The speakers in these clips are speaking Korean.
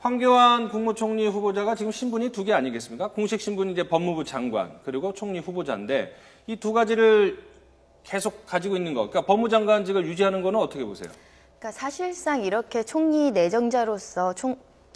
황교안 국무총리 후보자가 지금 신분이 두 개 아니겠습니까? 공식 신분이 이제 법무부 장관 그리고 총리 후보자인데 이 두 가지를 계속 가지고 있는 거. 그러니까 법무장관직을 유지하는 거는 어떻게 보세요? 그러니까 사실상 이렇게 총리 내정자로서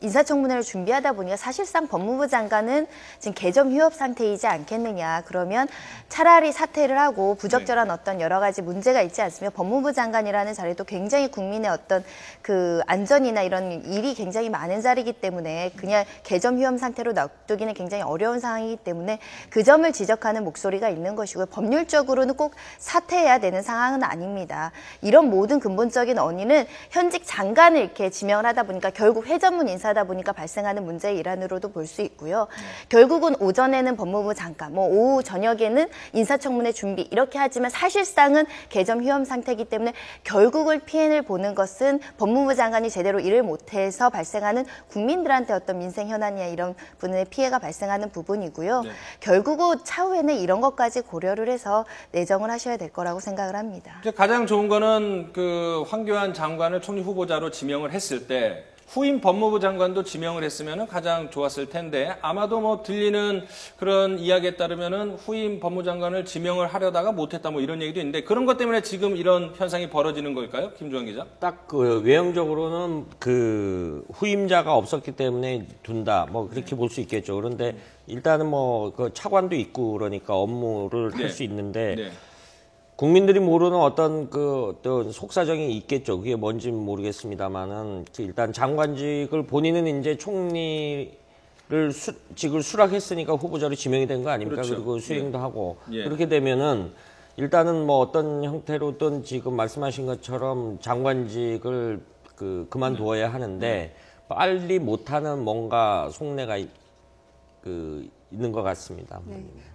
인사청문회를 준비하다 보니까 사실상 법무부 장관은 지금 개점 휴업 상태이지 않겠느냐. 그러면 차라리 사퇴를 하고 부적절한 어떤 여러 가지 문제가 있지 않으면 법무부 장관이라는 자리도 굉장히 국민의 어떤 그 안전이나 이런 일이 굉장히 많은 자리이기 때문에 그냥 개점 휴업 상태로 놔두기는 굉장히 어려운 상황이기 때문에 그 점을 지적하는 목소리가 있는 것이고요. 법률적으로는 꼭 사퇴해야 되는 상황은 아닙니다. 이런 모든 근본적인 원인은 현직 장관을 이렇게 지명을 하다 보니까 결국 회전문 인사 하다 보니까 발생하는 문제의 일환으로도 볼 수 있고요. 결국은 오전에는 법무부 장관, 오후 저녁에는 인사청문회 준비 이렇게 하지만 사실상은 개점 휴업 상태이기 때문에 결국을 피해를 보는 것은 법무부 장관이 제대로 일을 못해서 발생하는 국민들한테 어떤 민생 현안이나 이런 분의 피해가 발생하는 부분이고요. 결국은 차후에는 이런 것까지 고려를 해서 내정을 하셔야 될 거라고 생각을 합니다. 이제 가장 좋은 거는 그 황교안 장관을 총리 후보자로 지명을 했을 때 후임 법무부 장관도 지명을 했으면 가장 좋았을 텐데 아마도 뭐 들리는 그런 이야기에 따르면은 후임 법무부 장관을 지명을 하려다가 못했다 뭐 이런 얘기도 있는데 그런 것 때문에 지금 이런 현상이 벌어지는 걸까요? 김주환 기자? 딱 그 외형적으로는 그 후임자가 없었기 때문에 둔다 뭐 그렇게 볼 수 있겠죠. 그런데 일단은 뭐 그 차관도 있고 그러니까 업무를 할 수 있는데 국민들이 모르는 어떤 어떤 속사정이 있겠죠. 그게 뭔지는 모르겠습니다만은 일단 장관직을 본인은 이제 총리를 직을 수락했으니까 후보자로 지명이 된 거 아닙니까? 그렇죠. 그리고 수행도 하고 그렇게 되면은 일단은 뭐 어떤 형태로든 지금 말씀하신 것처럼 장관직을 그만두어야 하는데 빨리 못하는 뭔가 속내가 있는 것 같습니다.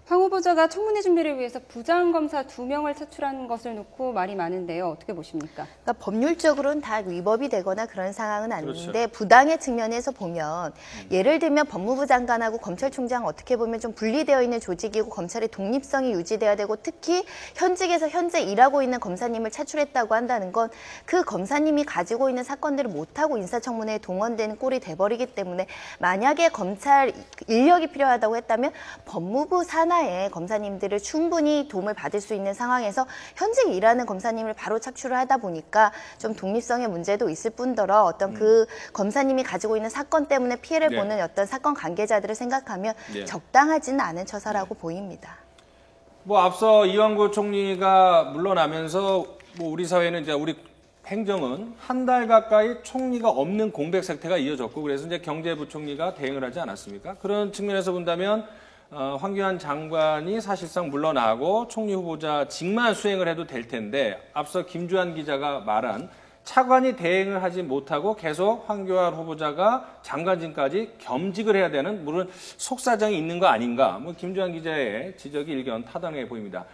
황 후보자가 청문회 준비를 위해서 부장검사 2명을 차출한 것을 놓고 말이 많은데요. 어떻게 보십니까? 그러니까 법률적으로는 다 위법이 되거나 그런 상황은 아닌데 부당의 측면에서 보면 예를 들면 법무부 장관하고 검찰총장 어떻게 보면 좀 분리되어 있는 조직이고 검찰의 독립성이 유지돼야 되고 특히 현직에서 현재 일하고 있는 검사님을 차출했다고 한다는 건 그 검사님이 가지고 있는 사건들을 못하고 인사청문회에 동원되는 꼴이 돼버리기 때문에 만약에 검찰 인력이 필요하다고 했다면 법무부 산하의 검사님들을 충분히 도움을 받을 수 있는 상황에서 현직 일하는 검사님을 바로 착출을 하다 보니까 좀 독립성의 문제도 있을 뿐더러 어떤 그 검사님이 가지고 있는 사건 때문에 피해를 보는 어떤 사건 관계자들을 생각하면 적당하지는 않은 처사라고 보입니다. 뭐 앞서 이완구 총리가 물러나면서 뭐 우리 사회는 이제 우리 행정은 한 달 가까이 총리가 없는 공백 상태가 이어졌고 그래서 이제 경제부총리가 대응을 하지 않았습니까? 그런 측면에서 본다면 황교안 장관이 사실상 물러나고 총리 후보자직만 수행을 해도 될 텐데 앞서 김주환 기자가 말한 차관이 대행을 하지 못하고 계속 황교안 후보자가 장관직까지 겸직을 해야 되는 물론 속사정이 있는 거 아닌가? 뭐 김주환 기자의 지적이 일견 타당해 보입니다.